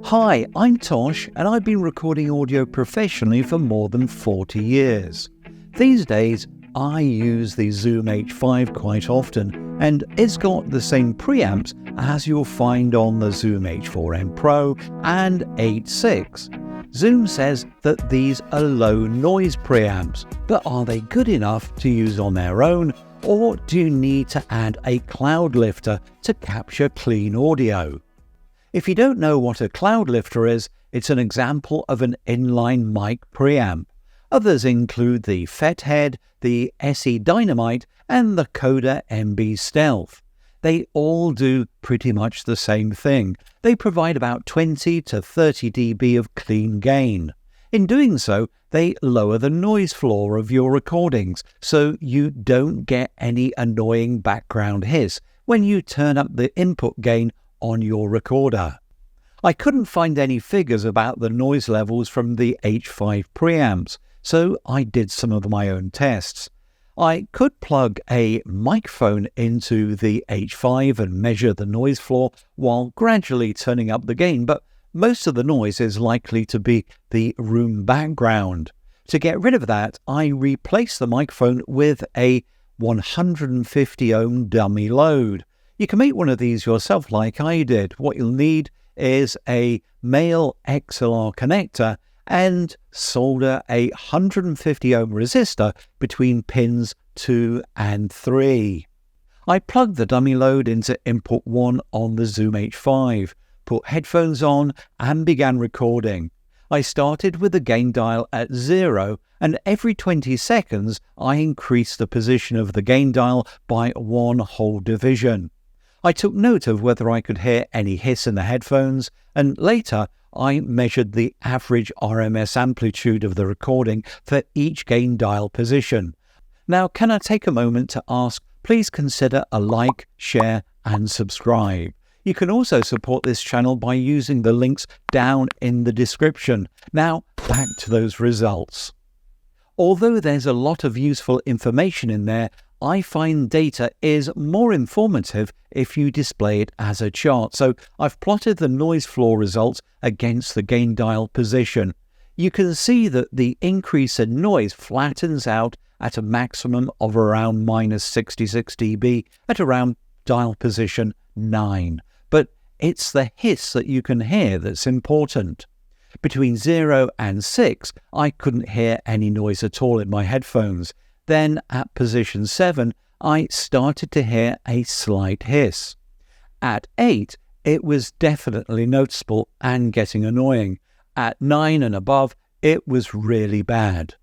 Hi, I'm Tosh and I've been recording audio professionally for more than 40 years. These days, I use the Zoom H5 quite often, and it's got the same preamps as you'll find on the Zoom H4n Pro and H6. Zoom says that these are low noise preamps, but are they good enough to use on their own, or do you need to add a Cloudlifter to capture clean audio? If you don't know what a Cloudlifter is, it's an example of an inline mic preamp. Others include the Fethead, the SE Dynamite, and the Coda MB Stealth. They all do pretty much the same thing. They provide about 20 to 30 dB of clean gain. In doing so, they lower the noise floor of your recordings, so you don't get any annoying background hiss when you turn up the input gain on your recorder. I couldn't find any figures about the noise levels from the H5 preamps, so I did some of my own tests. I could plug a microphone into the H5 and measure the noise floor while gradually turning up the gain, but most of the noise is likely to be the room background. To get rid of that, I replaced the microphone with a 150 ohm dummy load. You can make one of these yourself like I did. What you'll need is a male XLR connector and solder a 150 ohm resistor between pins 2 and 3. I plugged the dummy load into input 1 on the Zoom H5, put headphones on and began recording. I started with the gain dial at 0, and every 20 seconds I increased the position of the gain dial by 1 whole division. I took note of whether I could hear any hiss in the headphones, and later I measured the average RMS amplitude of the recording for each gain dial position. Now, can I take a moment to ask, please consider a like, share and subscribe. You can also support this channel by using the links down in the description. Now, back to those results. Although there's a lot of useful information in there, I find data is more informative if you display it as a chart. So I've plotted the noise floor results against the gain dial position. You can see that the increase in noise flattens out at a maximum of around minus 66 dB at around dial position 9. But it's the hiss that you can hear that's important. Between 0 and 6, I couldn't hear any noise at all in my headphones. Then at position 7, I started to hear a slight hiss. At 8, it was definitely noticeable and getting annoying. At 9 and above, it was really bad.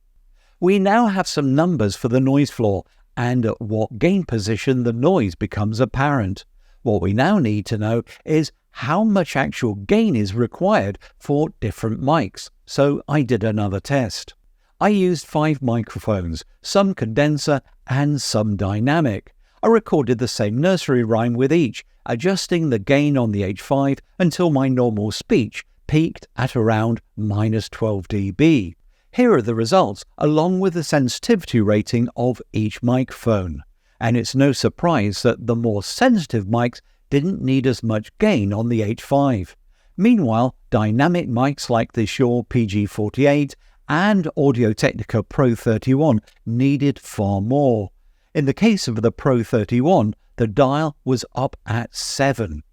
We now have some numbers for the noise floor and at what gain position the noise becomes apparent. What we now need to know is how much actual gain is required for different mics. So I did another test. I used 5 microphones, some condenser and some dynamic. I recorded the same nursery rhyme with each, adjusting the gain on the H5 until my normal speech peaked at around minus 12 dB. Here are the results, along with the sensitivity rating of each microphone. And it's no surprise that the more sensitive mics didn't need as much gain on the H5. Meanwhile, dynamic mics like the Shure PG48 and Audio-Technica Pro 31 needed far more. In the case of the Pro 31, the dial was up at 7.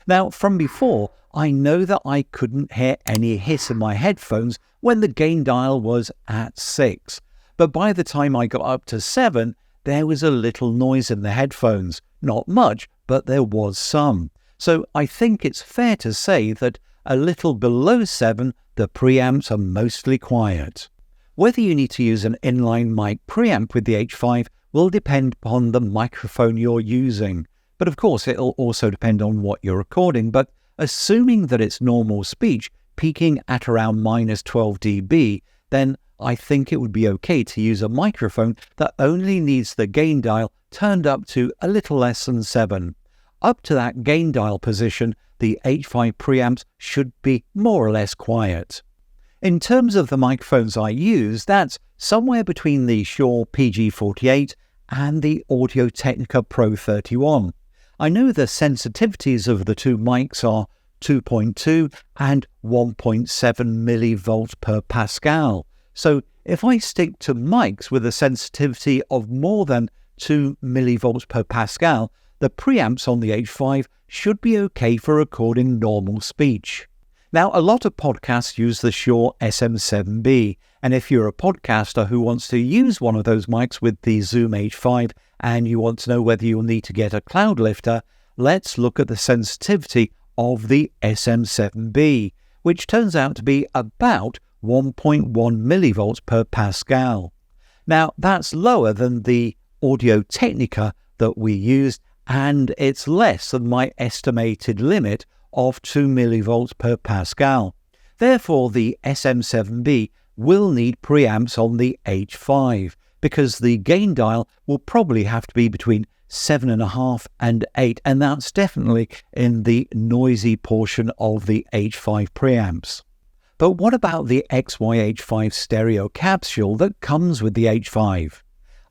Now, from before, I know that I couldn't hear any hiss in my headphones when the gain dial was at 6. But by the time I got up to 7, there was a little noise in the headphones. Not much, but there was some. So I think it's fair to say that a little below 7, the preamps are mostly quiet. Whether you need to use an inline mic preamp with the H5 will depend upon the microphone you're using. But of course, it'll also depend on what you're recording. But assuming that it's normal speech, peaking at around minus 12 dB, then I think it would be okay to use a microphone that only needs the gain dial turned up to a little less than 7. Up to that gain dial position, the H5 preamps should be more or less quiet. In terms of the microphones I use, that's somewhere between the Shure PG48 and the Audio-Technica Pro 31. I know the sensitivities of the two mics are 2.2 and 1.7 millivolts per Pascal. So if I stick to mics with a sensitivity of more than 2 millivolts per Pascal, the preamps on the H5 should be okay for recording normal speech. Now, a lot of podcasts use the Shure SM7B, and if you're a podcaster who wants to use one of those mics with the Zoom H5 and you want to know whether you'll need to get a Cloudlifter, let's look at the sensitivity of the SM7B, which turns out to be about 1.1 millivolts per Pascal. Now, that's lower than the Audio-Technica that we used, and it's less than my estimated limit of 2 millivolts per Pascal. Therefore, the SM7B will need preamps on the H5, because the gain dial will probably have to be between 7.5 and 8, and that's definitely in the noisy portion of the H5 preamps. But what about the XY-H5 stereo capsule that comes with the H5?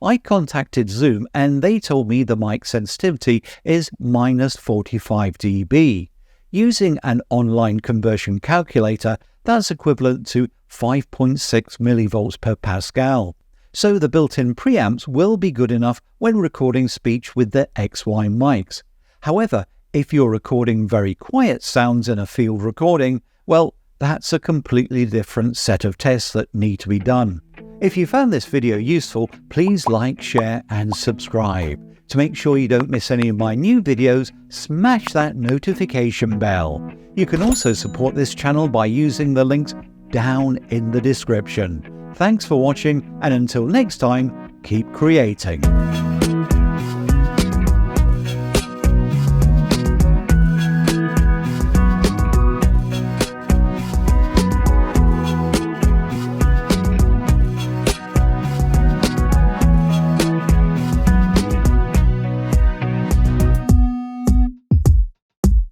I contacted Zoom and they told me the mic sensitivity is minus 45 dB. Using an online conversion calculator, that's equivalent to 5.6 millivolts per Pascal. So the built-in preamps will be good enough when recording speech with the XY mics. However, if you're recording very quiet sounds in a field recording, well, that's a completely different set of tests that need to be done. If you found this video useful, please like, share and subscribe. To make sure you don't miss any of my new videos, smash that notification bell. You can also support this channel by using the links down in the description. Thanks for watching, and until next time, keep creating.